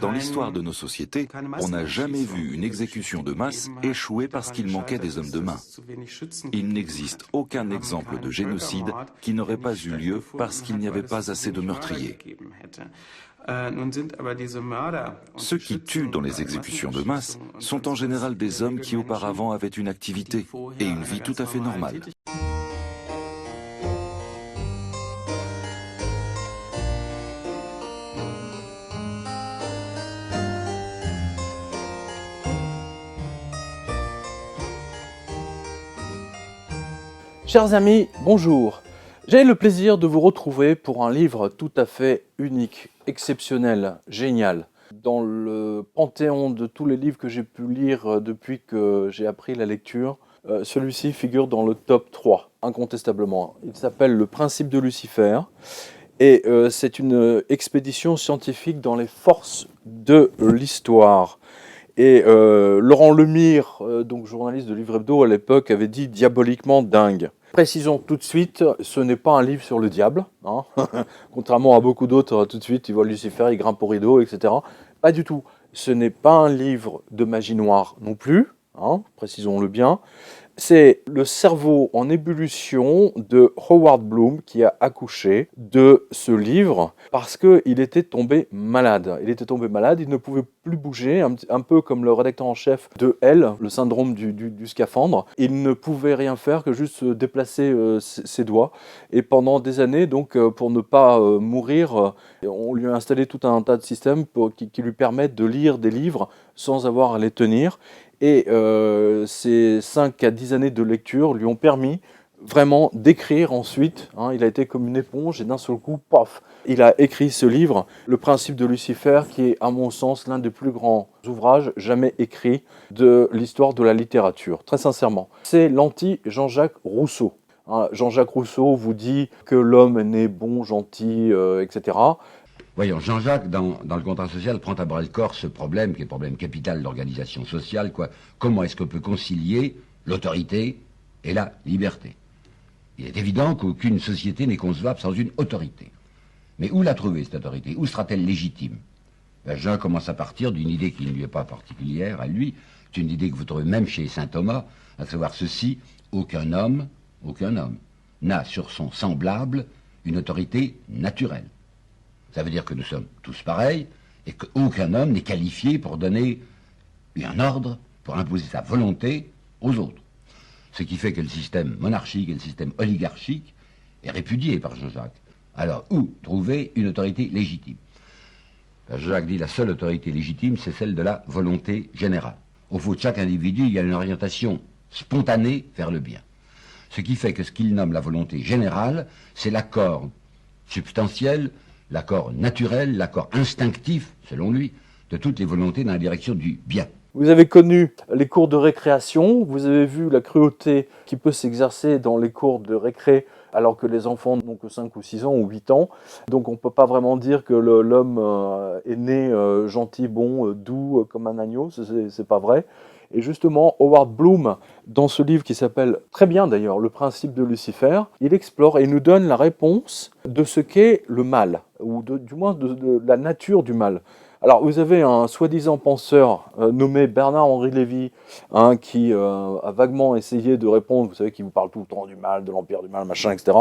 Dans l'histoire de nos sociétés, on n'a jamais vu une exécution de masse échouer parce qu'il manquait des hommes de main. Il n'existe aucun exemple de génocide qui n'aurait pas eu lieu parce qu'il n'y avait pas assez de meurtriers. Ceux qui tuent dans les exécutions de masse sont en général des hommes qui auparavant avaient une activité et une vie tout à fait normale. Chers amis, bonjour. J'ai le plaisir de vous retrouver pour un livre tout à fait unique, exceptionnel, génial. Dans le panthéon de tous les livres que j'ai pu lire depuis que j'ai appris la lecture, celui-ci figure dans le top 3, incontestablement. Il s'appelle Le Principe de Lucifer et c'est une expédition scientifique dans les forces de l'histoire. Et Laurent Lemire, donc journaliste de Livre Hebdo à l'époque, avait dit diaboliquement dingue. Précisons tout de suite, ce n'est pas un livre sur le diable, hein. Contrairement à beaucoup d'autres, tout de suite, ils voient Lucifer, il grimpe au rideau, etc. Pas du tout. Ce n'est pas un livre de magie noire non plus, hein, précisons-le bien. C'est le cerveau en ébullition de Howard Bloom qui a accouché de ce livre parce qu'il était tombé malade. Il était tombé malade, il ne pouvait plus bouger, un peu comme le rédacteur en chef de Elle, le syndrome du scaphandre. Il ne pouvait rien faire que juste déplacer ses doigts. Et pendant des années, donc, pour ne pas mourir, on lui a installé tout un tas de systèmes qui lui permettent de lire des livres sans avoir à les tenir. Et ces 5 à 10 années de lecture lui ont permis vraiment d'écrire ensuite. Hein, il a été comme une éponge et d'un seul coup, paf, il a écrit ce livre, Le Principe de Lucifer, qui est à mon sens l'un des plus grands ouvrages jamais écrits de l'histoire de la littérature, très sincèrement. C'est l'anti-Jean-Jacques Rousseau. Hein, Jean-Jacques Rousseau vous dit que l'homme est né bon, gentil, etc. Voyons, Jean-Jacques, dans le contrat social, prend à bras le corps ce problème, qui est le problème capital de l'organisation sociale, quoi. Comment est-ce qu'on peut concilier l'autorité et la liberté? Il est évident qu'aucune société n'est concevable sans une autorité. Mais où la trouver, cette autorité? Où sera-t-elle légitime? Ben, Jean commence à partir d'une idée qui ne lui est pas particulière à lui. C'est une idée que vous trouvez même chez saint Thomas, à savoir ceci: aucun homme n'a sur son semblable une autorité naturelle. Ça veut dire que nous sommes tous pareils et qu'aucun homme n'est qualifié pour donner un ordre, pour imposer sa volonté aux autres. Ce qui fait que le système monarchique et le système oligarchique est répudié par Jean-Jacques. Alors, où trouver une autorité légitime? Jean-Jacques dit la seule autorité légitime, c'est celle de la volonté générale. Au fond de chaque individu, il y a une orientation spontanée vers le bien. Ce qui fait que ce qu'il nomme la volonté générale, c'est l'accord substantiel, l'accord naturel, l'accord instinctif, selon lui, de toutes les volontés dans la direction du bien. Vous avez connu les cours de récréation, vous avez vu la cruauté qui peut s'exercer dans les cours de récré alors que les enfants n'ont que 5 ou 6 ans ou 8 ans. Donc on ne peut pas vraiment dire que l'homme est né gentil, bon, doux comme un agneau, c'est pas vrai. Et justement, Howard Bloom, dans ce livre qui s'appelle très bien d'ailleurs, Le Principe de Lucifer, il explore et nous donne la réponse de ce qu'est le mal, ou du moins de la nature du mal. Alors vous avez un soi-disant penseur nommé Bernard-Henri Lévy, hein, qui a vaguement essayé de répondre, vous savez, qui vous parle tout le temps du mal, de l'empire du mal, machin, etc.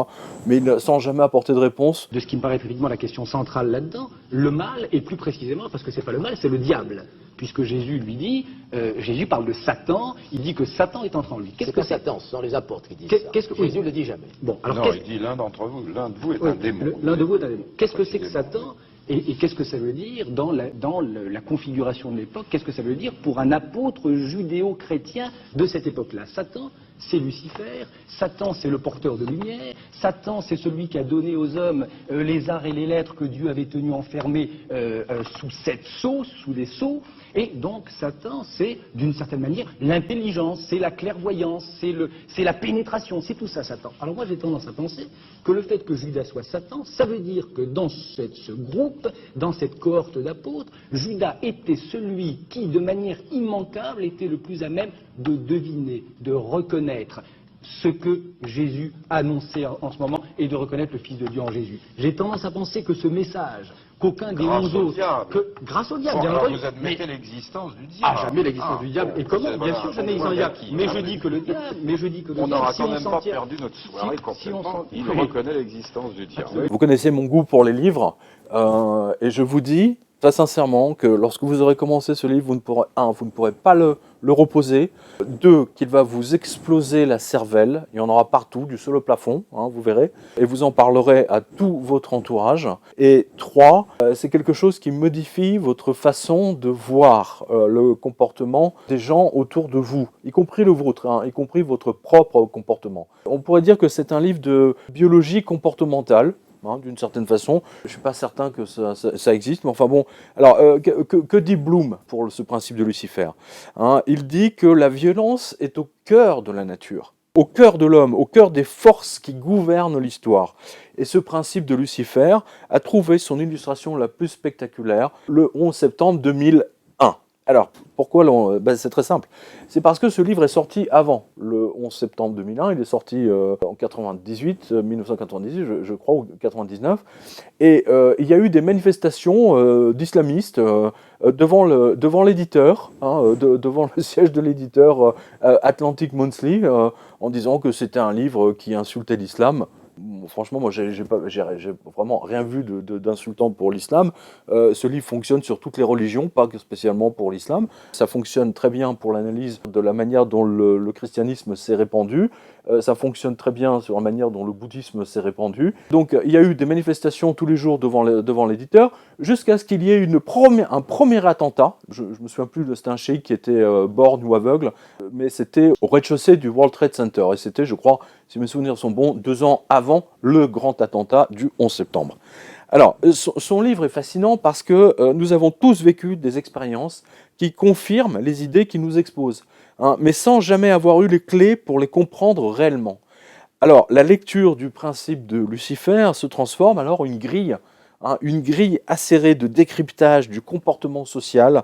Mais sans jamais apporter de réponse. De ce qui me paraît effectivement la question centrale là-dedans, le mal, et plus précisément, parce que c'est pas le mal, c'est le diable. Puisque Jésus lui dit, Jésus parle de Satan, il dit que Satan est entré en lui. Qu'est-ce que Satan? Ce sont les apôtres qui disent ça. Jésus ne le dit jamais. Bon, alors non, il dit l'un d'entre vous, l'un de vous est un démon. L'un de vous est un démon. Qu'est-ce que c'est que Satan? Et qu'est-ce que ça veut dire dans la configuration de l'époque? Qu'est-ce que ça veut dire pour un apôtre judéo-chrétien de cette époque-là? Satan, c'est Lucifer, Satan c'est le porteur de lumière, Satan c'est celui qui a donné aux hommes les arts et les lettres que Dieu avait tenus enfermés sous 7 sceaux, sous des sceaux, et donc Satan c'est d'une certaine manière l'intelligence, c'est la clairvoyance, c'est la pénétration, c'est tout ça Satan. Alors moi j'ai tendance à penser que le fait que Judas soit Satan, ça veut dire que dans ce groupe, dans cette cohorte d'apôtres, Judas était celui qui de manière immanquable était le plus à même de deviner, de reconnaître ce que Jésus annonçait en ce moment et de reconnaître le Fils de Dieu en Jésus. J'ai tendance à penser que ce message, qu'aucun des Grâce 11 au autres, diable. grâce au diable, Bon, bien alors entendu, vous admettez mais- l'existence du diable. Ah, jamais l'existence du diable. Et comment? Bien sûr, jamais l'existence du diable. Mais je dis que le diable, On n'aura si quand même s'en pas tient- perdu notre soirée si on complètement. s'en- Il Oui. reconnaît l'existence du diable. Vous connaissez mon goût pour les livres, et je vous dis très sincèrement que lorsque vous aurez commencé ce livre, vous ne pourrez pas le reposer. 2, qu'il va vous exploser la cervelle. Il y en aura partout, du sol au plafond, hein, vous verrez. Et vous en parlerez à tout votre entourage. Et 3, c'est quelque chose qui modifie votre façon de voir le comportement des gens autour de vous, y compris le vôtre, hein, y compris votre propre comportement. On pourrait dire que c'est un livre de biologie comportementale. Hein, d'une certaine façon. Je ne suis pas certain que ça existe, mais enfin bon. Alors, que dit Bloom pour ce principe de Lucifer, hein? Il dit que la violence est au cœur de la nature, au cœur de l'homme, au cœur des forces qui gouvernent l'histoire. Et ce principe de Lucifer a trouvé son illustration la plus spectaculaire le 11 septembre 2001. Alors, pourquoi c'est très simple. C'est parce que ce livre est sorti avant le 11 septembre 2001. Il est sorti en 1998, je crois, ou 99. Et il y a eu des manifestations d'islamistes devant l'éditeur, hein, devant le siège de l'éditeur Atlantic Monthly, en disant que c'était un livre qui insultait l'islam. Franchement, moi, j'ai vraiment rien vu d'insultant pour l'islam. Ce livre fonctionne sur toutes les religions, pas que spécialement pour l'islam. Ça fonctionne très bien pour l'analyse de la manière dont le christianisme s'est répandu. Ça fonctionne très bien sur la manière dont le bouddhisme s'est répandu. Donc, il y a eu des manifestations tous les jours devant l'éditeur, jusqu'à ce qu'il y ait un premier attentat. Je me souviens plus, c'était un cheikh qui était borgne ou aveugle, mais c'était au rez-de-chaussée du World Trade Center. Et c'était, je crois, si mes souvenirs sont bons, 2 ans avant le grand attentat du 11 septembre. Alors, son livre est fascinant parce que nous avons tous vécu des expériences qui confirment les idées qu'il nous expose, hein, mais sans jamais avoir eu les clés pour les comprendre réellement. Alors, la lecture du principe de Lucifer se transforme alors en une grille acérée de décryptage du comportement social,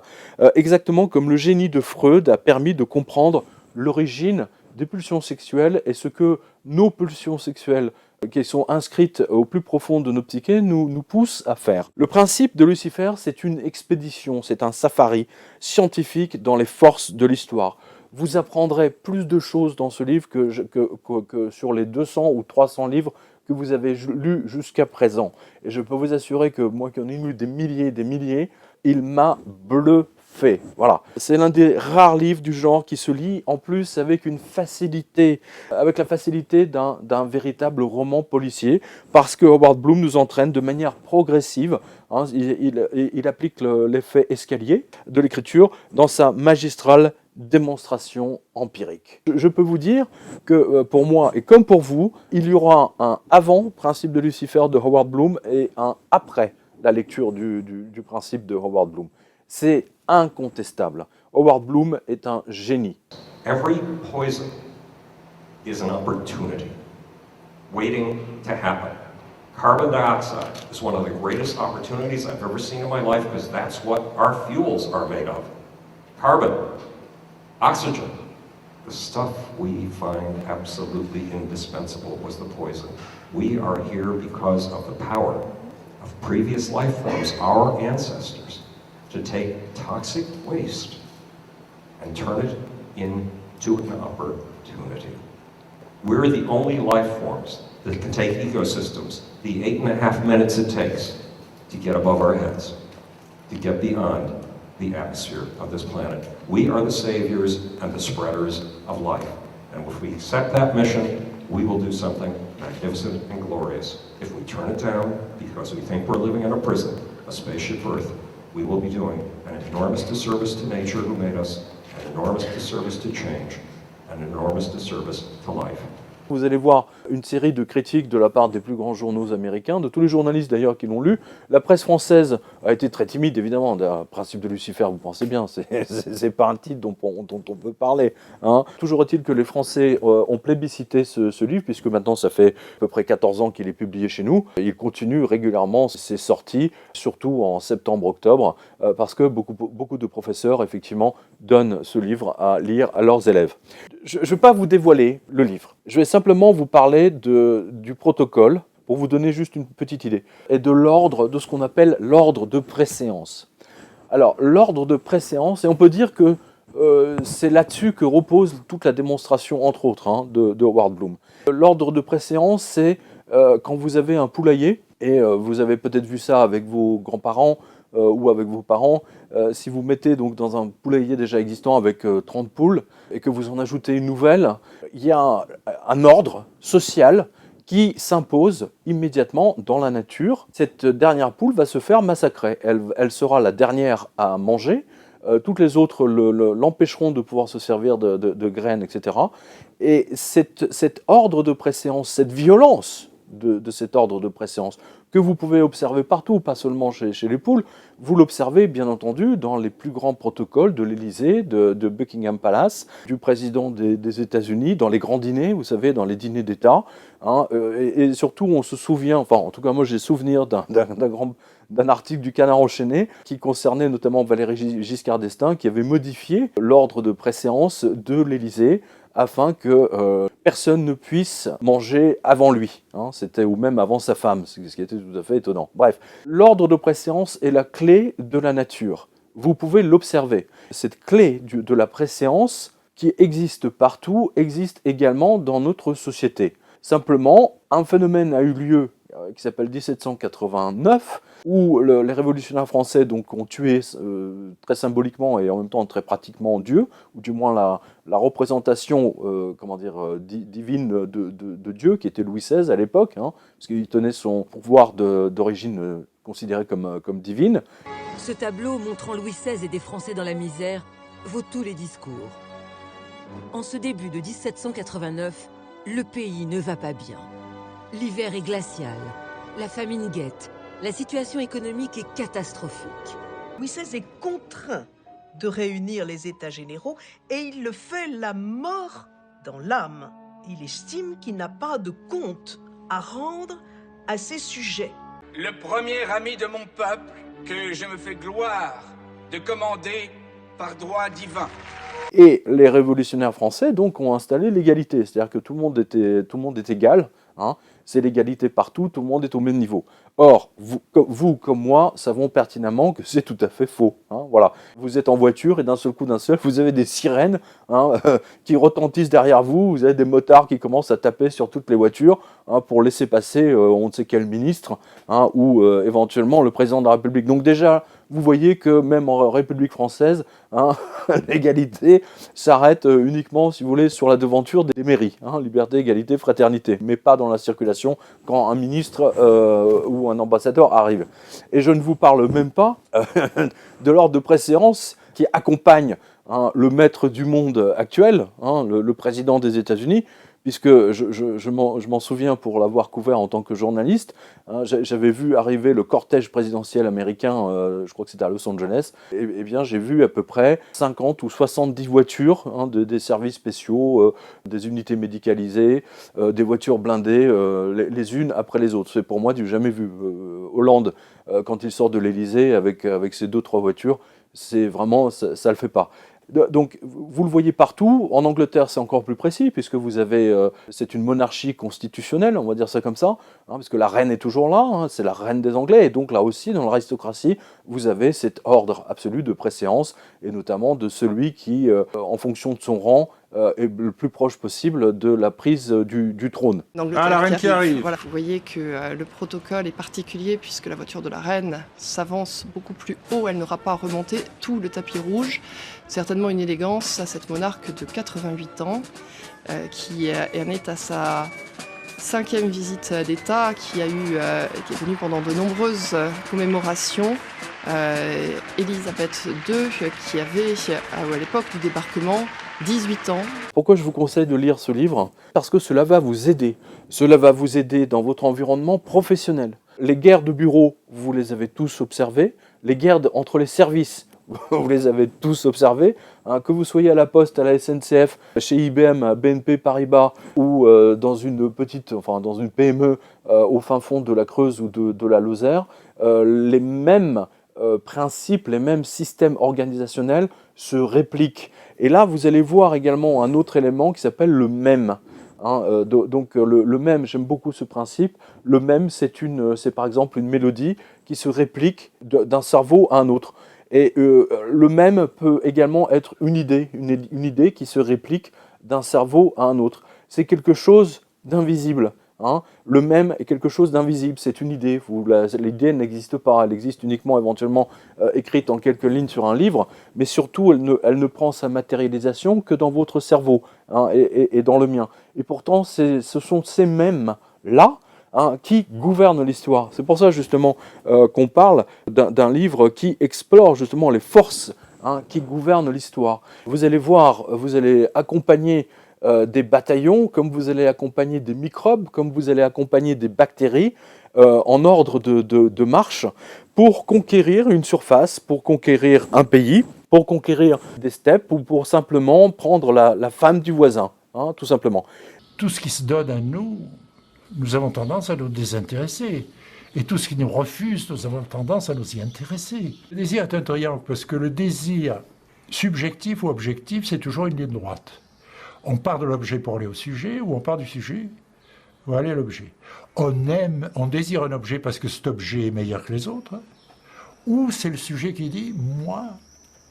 exactement comme le génie de Freud a permis de comprendre l'origine des pulsions sexuelles et ce que nos pulsions sexuelles qui sont inscrites au plus profond de nos psychés nous poussent à faire. Le principe de Lucifer, c'est une expédition, c'est un safari scientifique dans les forces de l'histoire. Vous apprendrez plus de choses dans ce livre que sur les 200 ou 300 livres que vous avez lus jusqu'à présent. Et je peux vous assurer que moi qui en ai lu des milliers, il m'a bluffé. Voilà. C'est l'un des rares livres du genre qui se lit en plus avec la facilité d'un véritable roman policier, parce que Howard Bloom nous entraîne de manière progressive. Hein, il applique l'effet escalier de l'écriture dans sa magistrale démonstration empirique. Je peux vous dire que pour moi et comme pour vous, il y aura un avant principe de Lucifer de Howard Bloom et un après la lecture du principe de Howard Bloom. C'est incontestable. Howard Bloom est un génie. Every poison is an opportunity waiting to happen. Carbon dioxide is one of the greatest opportunities I've ever seen in my life because that's what our fuels are made of. Carbon. Oxygen, the stuff we find absolutely indispensable, was the poison. We are here because of the power of previous life forms, our ancestors, to take toxic waste and turn it into an opportunity. We're the only life forms that can take ecosystems the 8.5 minutes it takes to get above our heads, to get beyond the atmosphere of this planet. We are the saviors and the spreaders of life. And if we accept that mission, we will do something magnificent and glorious. If we turn it down because we think we're living in a prison, a spaceship Earth, we will be doing an enormous disservice to nature who made us, an enormous disservice to change, an enormous disservice to life. Vous allez voir une série de critiques de la part des plus grands journaux américains, de tous les journalistes d'ailleurs qui l'ont lu. La presse française a été très timide, évidemment. Le principe de Lucifer, vous pensez bien, c'est pas un titre dont on peut parler. Hein. Toujours est-il que les Français ont plébiscité ce livre, puisque maintenant ça fait à peu près 14 ans qu'il est publié chez nous. Il continue régulièrement ses sorties, surtout en septembre-octobre, parce que beaucoup de professeurs, effectivement, donnent ce livre à lire à leurs élèves. Je ne vais pas vous dévoiler le livre. Je vais simplement vous parler du protocole, pour vous donner juste une petite idée, et de l'ordre, de ce qu'on appelle l'ordre de préséance. Alors, l'ordre de préséance, et on peut dire que c'est là-dessus que repose toute la démonstration, entre autres, de Howard Bloom. L'ordre de préséance, c'est quand vous avez un poulailler, et vous avez peut-être vu ça avec vos grands-parents ou avec vos parents, si vous mettez donc dans un poulailler déjà existant avec 30 poules, et que vous en ajoutez une nouvelle, il y a un ordre social qui s'impose immédiatement dans la nature. Cette dernière poule va se faire massacrer. Elle sera la dernière à manger. Toutes les autres l'empêcheront de pouvoir se servir de graines, etc. Et cet ordre de préséance, cette violence de cet ordre de préséance, que vous pouvez observer partout, pas seulement chez les poules, vous l'observez bien entendu dans les plus grands protocoles de l'Élysée, de Buckingham Palace, du président des États-Unis, dans les grands dîners, vous savez, dans les dîners d'État. Et surtout, on se souvient, enfin en tout cas moi j'ai souvenir d'un article du Canard enchaîné qui concernait notamment Valéry Giscard d'Estaing, qui avait modifié l'ordre de préséance de l'Élysée afin que personne ne puisse manger avant lui, c'était ou même avant sa femme, ce qui était tout à fait étonnant. Bref, l'ordre de préséance est la clé de la nature. Vous pouvez l'observer. Cette clé de la préséance qui existe partout existe également dans notre société. Simplement, un phénomène a eu lieu qui s'appelle 1789, où les révolutionnaires français donc, ont tué très symboliquement et en même temps très pratiquement Dieu, ou du moins la représentation divine de Dieu, qui était Louis XVI à l'époque, parce qu'il tenait son pouvoir d'origine considéré comme divine. Ce tableau montrant Louis XVI et des Français dans la misère vaut tous les discours. En ce début de 1789, le pays ne va pas bien. L'hiver est glacial, la famine guette, la situation économique est catastrophique. Louis XVI est contraint de réunir les États généraux et il le fait la mort dans l'âme. Il estime qu'il n'a pas de compte à rendre à ses sujets. Le premier ami de mon peuple que je me fais gloire de commander par droit divin. Et les révolutionnaires français donc ont installé l'égalité, c'est-à-dire que tout le monde est égal, c'est l'égalité partout, tout le monde est au même niveau. Or, vous comme moi, savons pertinemment que c'est tout à fait faux. Voilà. Vous êtes en voiture et d'un seul coup, vous avez des sirènes qui retentissent derrière vous, vous avez des motards qui commencent à taper sur toutes les voitures pour laisser passer on ne sait quel ministre ou éventuellement le président de la République. Donc déjà, vous voyez que même en République française, l'égalité s'arrête uniquement, si vous voulez, sur la devanture des mairies. Liberté, égalité, fraternité, mais pas dans la circulation quand un ministre ou un ambassadeur arrive. Et je ne vous parle même pas de l'ordre de préséance qui accompagne le maître du monde actuel, le président des États-Unis, puisque je m'en souviens pour l'avoir couvert en tant que journaliste, j'avais vu arriver le cortège présidentiel américain, je crois que c'était à Los Angeles, et bien j'ai vu à peu près 50 ou 70 voitures, des services spéciaux, des unités médicalisées, des voitures blindées, les unes après les autres. C'est pour moi du jamais vu. Hollande, quand il sort de l'Élysée avec ses 2-3 voitures, c'est vraiment, ça le fait pas. Donc, vous le voyez partout. En Angleterre, c'est encore plus précis, puisque vous avez, c'est une monarchie constitutionnelle, on va dire ça comme ça, parce que la reine est toujours là, c'est la reine des Anglais, et donc là aussi, dans l'aristocratie, vous avez cet ordre absolu de préséance, et notamment de celui qui, en fonction de son rang, est le plus proche possible de la prise du trône. La reine qui arrive. Voilà. Vous voyez que le protocole est particulier puisque la voiture de la reine s'avance beaucoup plus haut, elle n'aura pas à remonter tout le tapis rouge. Certainement une élégance à cette monarque de 88 ans qui en est à sa 5e visite d'État, qui est venue pendant de nombreuses commémorations. Élisabeth II qui avait à l'époque du débarquement 18 ans. Pourquoi je vous conseille de lire ce livre ? Parce que cela va vous aider. Cela va vous aider dans votre environnement professionnel. Les guerres de bureau, vous les avez tous observées. Les guerres entre les services, vous les avez tous observées. Que vous soyez à la Poste, à la SNCF, chez IBM, à BNP Paribas ou dans une PME au fin fond de la Creuse ou de la Lozère, les mêmes principes, les mêmes systèmes organisationnels se répliquent. Et là, vous allez voir également un autre élément qui s'appelle le même. Donc le mème, j'aime beaucoup ce principe. Le mème, c'est par exemple une mélodie qui se réplique d'un cerveau à un autre. Et le mème peut également être une idée qui se réplique d'un cerveau à un autre. C'est quelque chose d'invisible. Le mème est quelque chose d'invisible, c'est une idée. L'idée n'existe pas, elle existe uniquement éventuellement écrite en quelques lignes sur un livre, mais surtout elle ne prend sa matérialisation que dans votre cerveau et dans le mien. Et pourtant, ce sont ces mèmes-là qui gouvernent l'histoire. C'est pour ça justement qu'on parle d'un livre qui explore justement les forces qui gouvernent l'histoire. Vous allez voir, vous allez accompagner des bataillons, comme vous allez accompagner des microbes, comme vous allez accompagner des bactéries en ordre de marche pour conquérir une surface, pour conquérir un pays, pour conquérir des steppes ou pour simplement prendre la femme du voisin, tout simplement. Tout ce qui se donne à nous, nous avons tendance à nous désintéresser. Et tout ce qui nous refuse, nous avons tendance à nous y intéresser. Le désir est un triangle parce que le désir subjectif ou objectif, c'est toujours une ligne droite. On part de l'objet pour aller au sujet, ou on part du sujet pour aller à l'objet. On désire un objet parce que cet objet est meilleur que les autres, ou c'est le sujet qui dit « moi,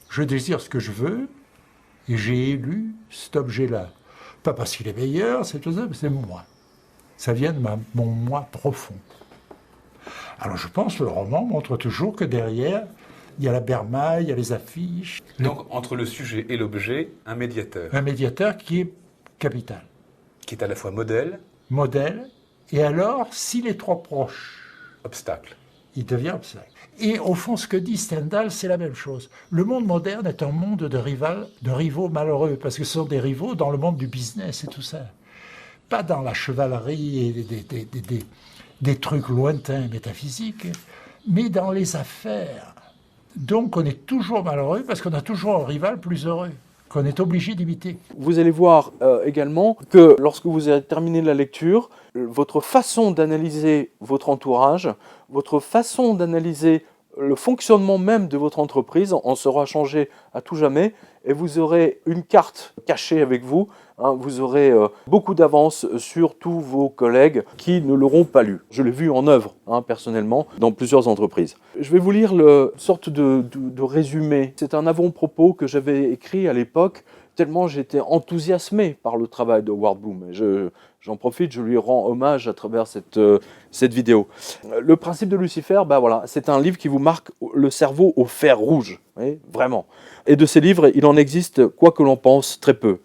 je désire ce que je veux, et j'ai élu cet objet-là ». Pas parce qu'il est meilleur, c'est tout ça, mais c'est moi. Ça vient de mon moi profond. Alors je pense que le roman montre toujours que derrière, il y a la bermaille, il y a les affiches. Donc, entre le sujet et l'objet, un médiateur. Un médiateur qui est capital. Qui est à la fois modèle. Modèle. Et alors, s'il est trop proche. Obstacle. Il devient obstacle. Et au fond, ce que dit Stendhal, c'est la même chose. Le monde moderne est un monde de rivaux malheureux, parce que ce sont des rivaux dans le monde du business et tout ça. Pas dans la chevalerie et des trucs lointains, métaphysiques, mais dans les affaires. Donc on est toujours malheureux parce qu'on a toujours un rival plus heureux, qu'on est obligé d'imiter. Vous allez voir également que lorsque vous avez terminé la lecture, votre façon d'analyser votre entourage, votre façon d'analyser le fonctionnement même de votre entreprise en sera changé à tout jamais et vous aurez une carte cachée avec vous. Vous aurez beaucoup d'avance sur tous vos collègues qui ne l'auront pas lu. Je l'ai vu en œuvre, personnellement, dans plusieurs entreprises. Je vais vous lire une sorte de résumé. C'est un avant-propos que j'avais écrit à l'époque, tellement j'étais enthousiasmé par le travail de Howard Bloom. J'en profite, je lui rends hommage à travers cette vidéo. Le principe de Lucifer, voilà, c'est un livre qui vous marque le cerveau au fer rouge, oui, vraiment. Et de ces livres, il en existe, quoi que l'on pense, très peu.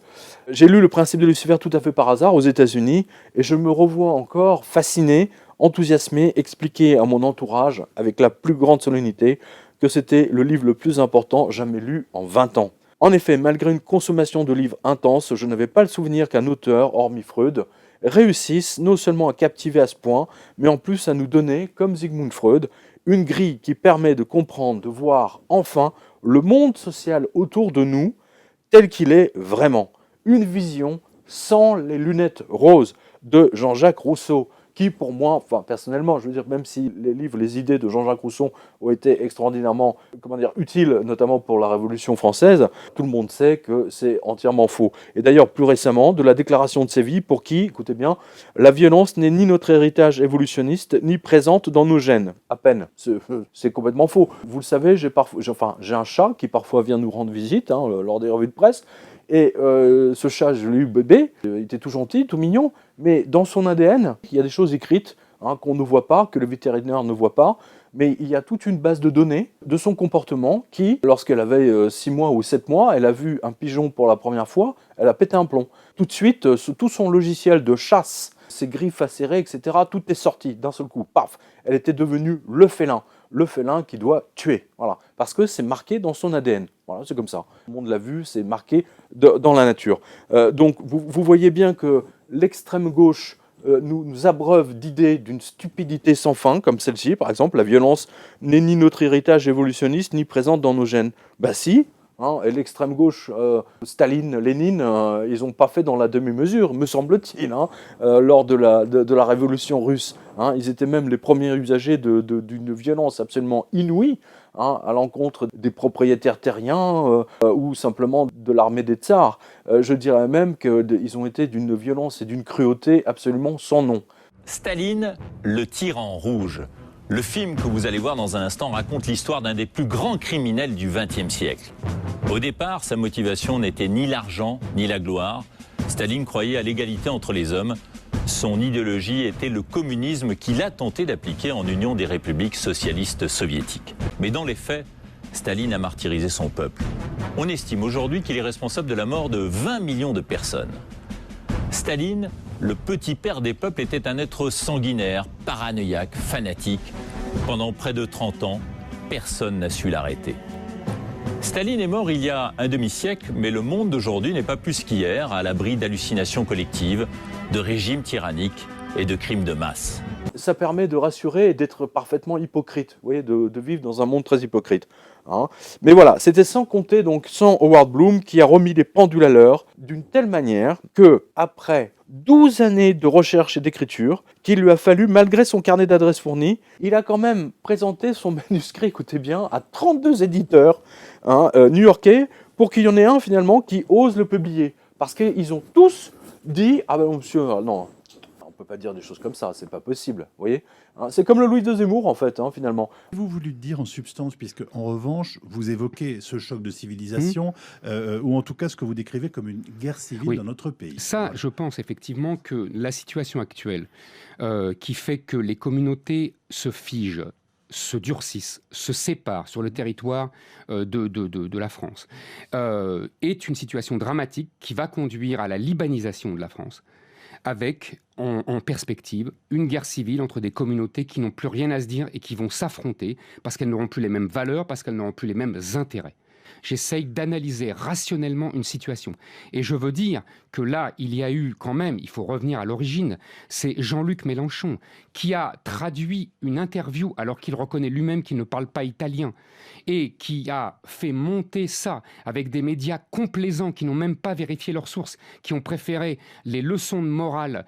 J'ai lu Le principe de Lucifer tout à fait par hasard aux États-Unis et je me revois encore fasciné, enthousiasmé, expliqué à mon entourage avec la plus grande solennité que c'était le livre le plus important jamais lu en 20 ans. En effet, malgré une consommation de livres intense, je n'avais pas le souvenir qu'un auteur, hormis Freud, réussisse non seulement à captiver à ce point, mais en plus à nous donner, comme Sigmund Freud, une grille qui permet de comprendre, de voir enfin le monde social autour de nous tel qu'il est vraiment. Une vision sans les lunettes roses de Jean-Jacques Rousseau, qui pour moi, personnellement, je veux dire, même si les livres, les idées de Jean-Jacques Rousseau ont été extraordinairement, utiles, notamment pour la Révolution française, tout le monde sait que c'est entièrement faux. Et d'ailleurs, plus récemment, de la Déclaration de Séville, pour qui, écoutez bien, la violence n'est ni notre héritage évolutionniste, ni présente dans nos gènes. À peine. C'est complètement faux. Vous le savez, j'ai un chat qui parfois vient nous rendre visite, lors des revues de presse. Et ce chat, je l'ai eu bébé, il était tout gentil, tout mignon, mais dans son ADN, il y a des choses écrites qu'on ne voit pas, que le vétérinaire ne voit pas, mais il y a toute une base de données de son comportement qui, lorsqu'elle avait 6 mois ou 7 mois, elle a vu un pigeon pour la première fois, elle a pété un plomb. Tout de suite, tout son logiciel de chasse, ses griffes acérées, etc., tout est sorti d'un seul coup, paf, elle était devenue le félin qui doit tuer, voilà, parce que c'est marqué dans son ADN, voilà, c'est comme ça. Le monde l'a vu, c'est marqué dans la nature. Donc vous voyez bien que l'extrême gauche nous abreuve d'idées d'une stupidité sans fin, comme celle-ci, par exemple, la violence n'est ni notre héritage évolutionniste, ni présente dans nos gènes. Bah si, et l'extrême gauche, Staline, Lénine, ils n'ont pas fait dans la demi-mesure, me semble-t-il, lors de la révolution russe. Ils étaient même les premiers usagers d'une violence absolument inouïe, à l'encontre des propriétaires terriens ou simplement de l'armée des tsars. Je dirais même qu'ils ont été d'une violence et d'une cruauté absolument sans nom. Staline, le tyran rouge. Le film que vous allez voir dans un instant raconte l'histoire d'un des plus grands criminels du XXe siècle. Au départ, sa motivation n'était ni l'argent ni la gloire. Staline croyait à l'égalité entre les hommes. Son idéologie était le communisme qu'il a tenté d'appliquer en Union des républiques socialistes soviétiques. Mais dans les faits, Staline a martyrisé son peuple. On estime aujourd'hui qu'il est responsable de la mort de 20 millions de personnes. Staline, le petit père des peuples, était un être sanguinaire, paranoïaque, fanatique. Pendant près de 30 ans, personne n'a su l'arrêter. Staline est mort il y a un demi-siècle, mais le monde d'aujourd'hui n'est pas plus qu'hier, à l'abri d'hallucinations collectives, de régimes tyranniques et de crimes de masse. Ça permet de rassurer et d'être parfaitement hypocrite, vous voyez, de vivre dans un monde très hypocrite. Mais voilà, c'était sans compter donc sans Howard Bloom qui a remis les pendules à l'heure d'une telle manière que, après 12 années de recherche et d'écriture, qu'il lui a fallu, malgré son carnet d'adresses fourni, il a quand même présenté son manuscrit, écoutez bien, à 32 éditeurs new-yorkais pour qu'il y en ait un finalement qui ose le publier. Parce qu'ils ont tous dit « Ah ben monsieur, non, on ne peut pas dire des choses comme ça, c'est pas possible. » Vous voyez, c'est comme le Louis de Zemmour en fait, finalement. Vous voulez dire en substance, puisque en revanche, vous évoquez ce choc de civilisation, ou en tout cas ce que vous décrivez comme une guerre civile dans notre pays. Ça, je pense effectivement que la situation actuelle qui fait que les communautés se figent, se durcissent, se séparent sur le territoire de la France, est une situation dramatique qui va conduire à la libanisation de la France, avec en perspective une guerre civile entre des communautés qui n'ont plus rien à se dire et qui vont s'affronter parce qu'elles n'auront plus les mêmes valeurs, parce qu'elles n'auront plus les mêmes intérêts. J'essaye d'analyser rationnellement une situation. Et je veux dire que là, il y a eu quand même, il faut revenir à l'origine, c'est Jean-Luc Mélenchon qui a traduit une interview alors qu'il reconnaît lui-même qu'il ne parle pas italien et qui a fait monter ça avec des médias complaisants qui n'ont même pas vérifié leurs sources, qui ont préféré les leçons de morale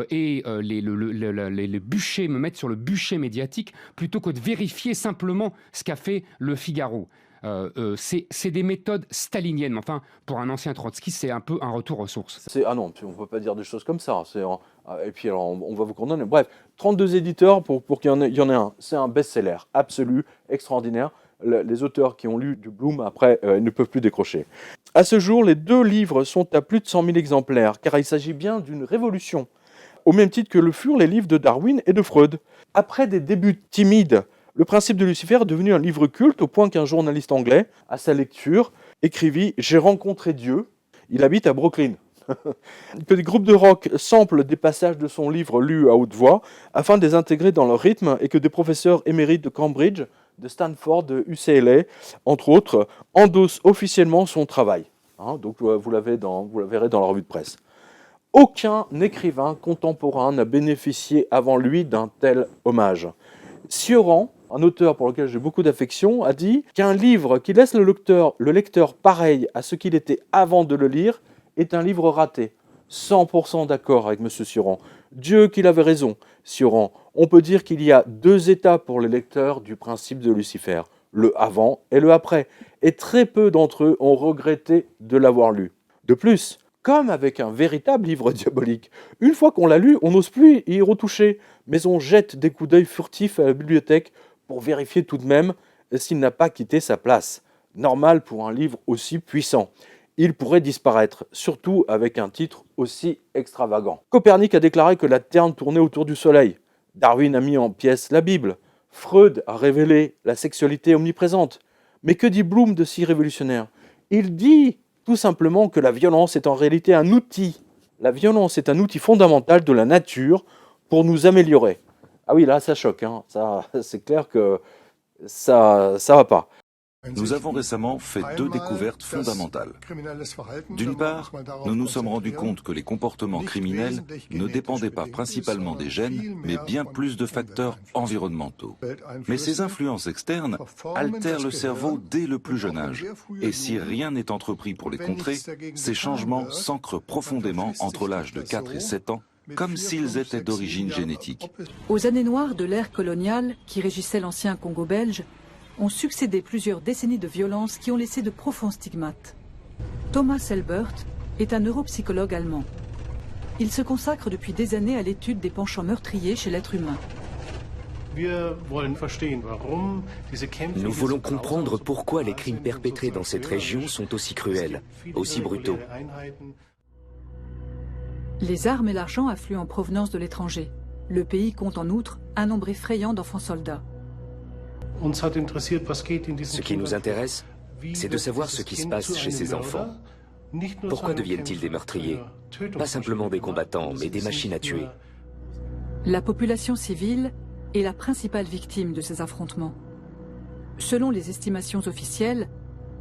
et les bûchers, me mettre sur le bûcher médiatique plutôt que de vérifier simplement ce qu'a fait le Figaro. C'est des méthodes staliniennes. Enfin, pour un ancien trotskiste, c'est un peu un retour aux sources. Ah non, on ne peut pas dire des choses comme ça. Et puis, alors, on va vous condamner. Bref, 32 éditeurs pour qu'il y en ait un. C'est un best-seller absolu, extraordinaire. Les auteurs qui ont lu du Bloom, après, ne peuvent plus décrocher. À ce jour, les 2 livres sont à plus de 100 000 exemplaires, car il s'agit bien d'une révolution, au même titre que le furent les livres de Darwin et de Freud. Après des débuts timides, Le principe de Lucifer est devenu un livre culte au point qu'un journaliste anglais, à sa lecture, écrivit « J'ai rencontré Dieu, il habite à Brooklyn ». Que des groupes de rock samplent des passages de son livre lus à haute voix afin de les intégrer dans leur rythme et que des professeurs émérites de Cambridge, de Stanford, de UCLA, entre autres, endossent officiellement son travail. Donc vous la verrez dans la revue de presse. Aucun écrivain contemporain n'a bénéficié avant lui d'un tel hommage. Cioran, un auteur pour lequel j'ai beaucoup d'affection, a dit qu'un livre qui laisse le lecteur pareil à ce qu'il était avant de le lire est un livre raté. 100% d'accord avec M. Cioran. Dieu qu'il avait raison, Cioran. On peut dire qu'il y a 2 étapes pour les lecteurs du principe de Lucifer, le avant et le après. Et très peu d'entre eux ont regretté de l'avoir lu. De plus, comme avec un véritable livre diabolique, une fois qu'on l'a lu, on n'ose plus y retoucher, mais on jette des coups d'œil furtifs à la bibliothèque pour vérifier tout de même s'il n'a pas quitté sa place. Normal pour un livre aussi puissant. Il pourrait disparaître, surtout avec un titre aussi extravagant. Copernic a déclaré que la Terre tournait autour du Soleil. Darwin a mis en pièces la Bible. Freud a révélé la sexualité omniprésente. Mais que dit Bloom de si révolutionnaire? Il dit tout simplement que la violence est en réalité un outil. La violence est un outil fondamental de la nature pour nous améliorer. Ah oui, là, ça choque. Ça, c'est clair que ça va pas. Nous avons récemment fait 2 découvertes fondamentales. D'une part, nous nous sommes rendus compte que les comportements criminels ne dépendaient pas principalement des gènes, mais bien plus de facteurs environnementaux. Mais ces influences externes altèrent le cerveau dès le plus jeune âge. Et si rien n'est entrepris pour les contrer, ces changements s'ancrent profondément entre l'âge de 4 et 7 ans, comme s'ils étaient d'origine génétique. Aux années noires de l'ère coloniale qui régissait l'ancien Congo belge, ont succédé plusieurs décennies de violences qui ont laissé de profonds stigmates. Thomas Elbert est un neuropsychologue allemand. Il se consacre depuis des années à l'étude des penchants meurtriers chez l'être humain. Nous voulons comprendre pourquoi les crimes perpétrés dans cette région sont aussi cruels, aussi brutaux. Les armes et l'argent affluent en provenance de l'étranger. Le pays compte en outre un nombre effrayant d'enfants soldats. Ce qui nous intéresse, c'est de savoir ce qui se passe chez ces enfants. Pourquoi deviennent-ils des meurtriers? Pas simplement des combattants, mais des machines à tuer. La population civile est la principale victime de ces affrontements. Selon les estimations officielles,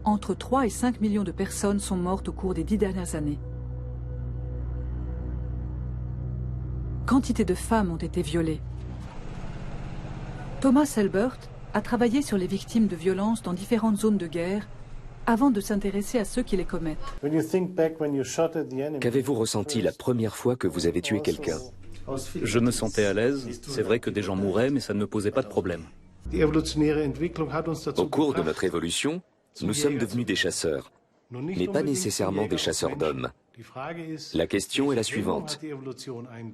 entre 3 et 5 millions de personnes sont mortes au cours des 10 dernières années. Quantité de femmes ont été violées. Thomas Elbert a travaillé sur les victimes de violences dans différentes zones de guerre avant de s'intéresser à ceux qui les commettent. Qu'avez-vous ressenti la première fois que vous avez tué quelqu'un? Je me sentais à l'aise. C'est vrai que des gens mouraient, mais ça ne me posait pas de problème. Au cours de notre évolution, nous sommes devenus des chasseurs, mais pas nécessairement des chasseurs d'hommes. La question est la suivante.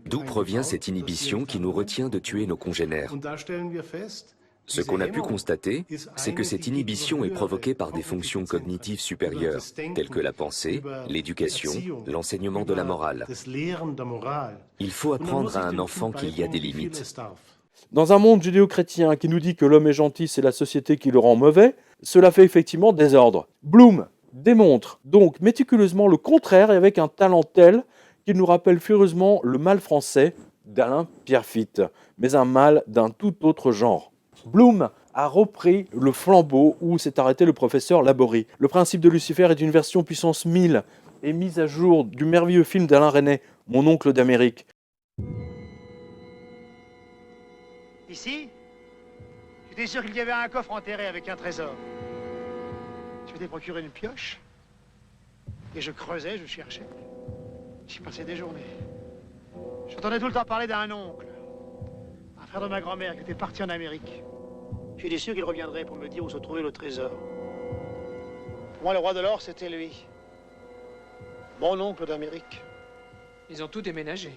D'où provient cette inhibition qui nous retient de tuer nos congénères? Ce qu'on a pu constater, c'est que cette inhibition est provoquée par des fonctions cognitives supérieures, telles que la pensée, l'éducation, l'enseignement de la morale. Il faut apprendre à un enfant qu'il y a des limites. Dans un monde judéo-chrétien qui nous dit que l'homme est gentil, c'est la société qui le rend mauvais, cela fait effectivement désordre. Bloom démontre donc méticuleusement le contraire et avec un talent tel qu'il nous rappelle furieusement le mal français d'Alain Pierrefitte, mais un mal d'un tout autre genre. Bloom a repris le flambeau où s'est arrêté le professeur Laborie. Le principe de Lucifer est une version puissance 1000 et mise à jour du merveilleux film d'Alain Resnais, Mon oncle d'Amérique. Ici, j'étais sûr qu'il y avait un coffre enterré avec un trésor. Je m'étais procuré une pioche et je creusais, je cherchais. J'y passais des journées. J'entendais tout le temps parler d'un oncle, un frère de ma grand-mère qui était parti en Amérique. J'étais sûr qu'il reviendrait pour me dire où se trouvait le trésor. Pour moi, le roi de l'or, c'était lui. Mon oncle d'Amérique. Ils ont tout déménagé.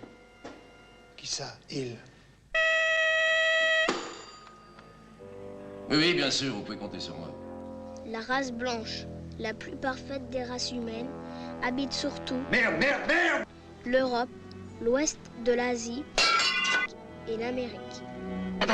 Qui ça, il? Oui, bien sûr, vous pouvez compter sur moi. La race blanche, la plus parfaite des races humaines, habite surtout l'Europe, l'ouest de l'Asie et l'Amérique. Et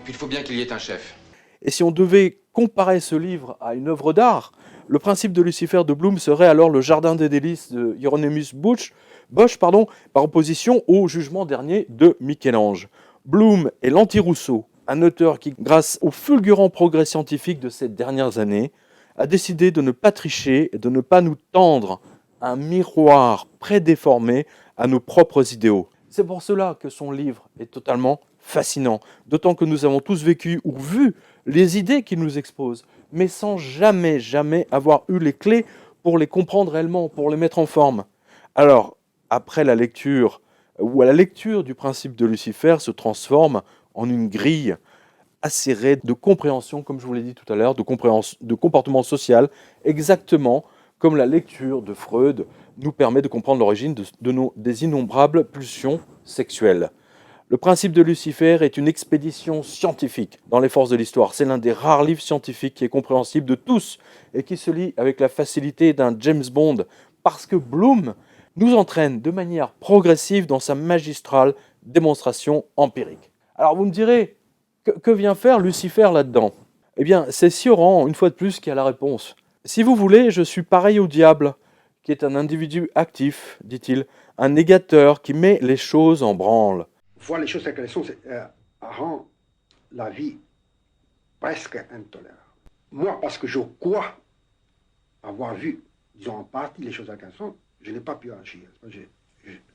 puis il faut bien qu'il y ait un chef. Et si on devait comparer ce livre à une œuvre d'art, le principe de Lucifer de Bloom serait alors le Jardin des délices de Hieronymus Bosch, par opposition au Jugement dernier de Michel-Ange. Bloom est l'anti-Rousseau, un auteur qui, grâce au fulgurant progrès scientifique de ces dernières années, a décidé de ne pas tricher et de ne pas nous tendre un miroir prédéformé à nos propres idéaux. C'est pour cela que son livre est totalement fascinant, d'autant que nous avons tous vécu ou vu les idées qu'il nous expose, mais sans jamais avoir eu les clés pour les comprendre réellement, pour les mettre en forme. Alors, après la lecture, ou à la lecture du principe de Lucifer se transforme en une grille acérée de compréhension, comme je vous l'ai dit tout à l'heure, de comportement social, exactement comme la lecture de Freud nous permet de comprendre l'origine des innombrables pulsions sexuelles. Le principe de Lucifer est une expédition scientifique dans les forces de l'histoire. C'est l'un des rares livres scientifiques qui est compréhensible de tous et qui se lit avec la facilité d'un James Bond, parce que Bloom nous entraîne de manière progressive dans sa magistrale démonstration empirique. Alors vous me direz, que vient faire Lucifer là-dedans? Eh bien, c'est Sioran, une fois de plus, qui a la réponse. Si vous voulez, je suis pareil au diable, qui est un individu actif, dit-il, un négateur qui met les choses en branle. Voir les choses telles qu'elles sont, rend la vie presque intolérable. Moi, parce que je crois avoir vu, disons en partie, les choses telles qu'elles sont, je n'ai pas pu agir. J'ai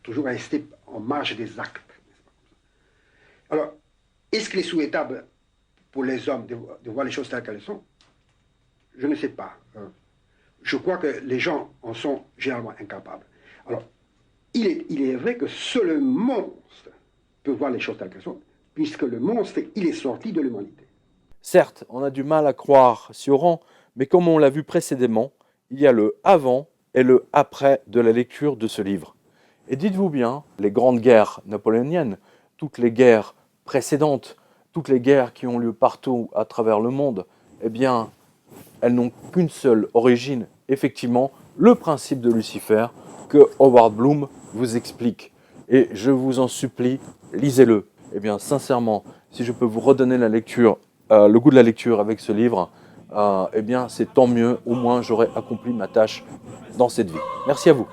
toujours resté en marge des actes. Alors, est-ce qu'il est souhaitable pour les hommes de voir les choses telles qu'elles sont? Je ne sais pas. Je crois que les gens en sont généralement incapables. Alors, il est vrai que seul le monstre peut voir les choses telles qu'elles sont, puisque le monstre, il est sorti de l'humanité. Certes, on a du mal à croire Sioran, mais comme on l'a vu précédemment, il y a le avant et le après de la lecture de ce livre. Et dites-vous bien, les grandes guerres napoléoniennes, toutes les guerres précédentes, toutes les guerres qui ont lieu partout à travers le monde, eh bien, elles n'ont qu'une seule origine, effectivement, le principe de Lucifer que Howard Bloom vous explique. Et je vous en supplie, lisez-le. Eh bien, sincèrement, si je peux vous redonner la lecture, le goût de la lecture avec ce livre, eh bien, c'est tant mieux. Au moins, j'aurai accompli ma tâche dans cette vie. Merci à vous.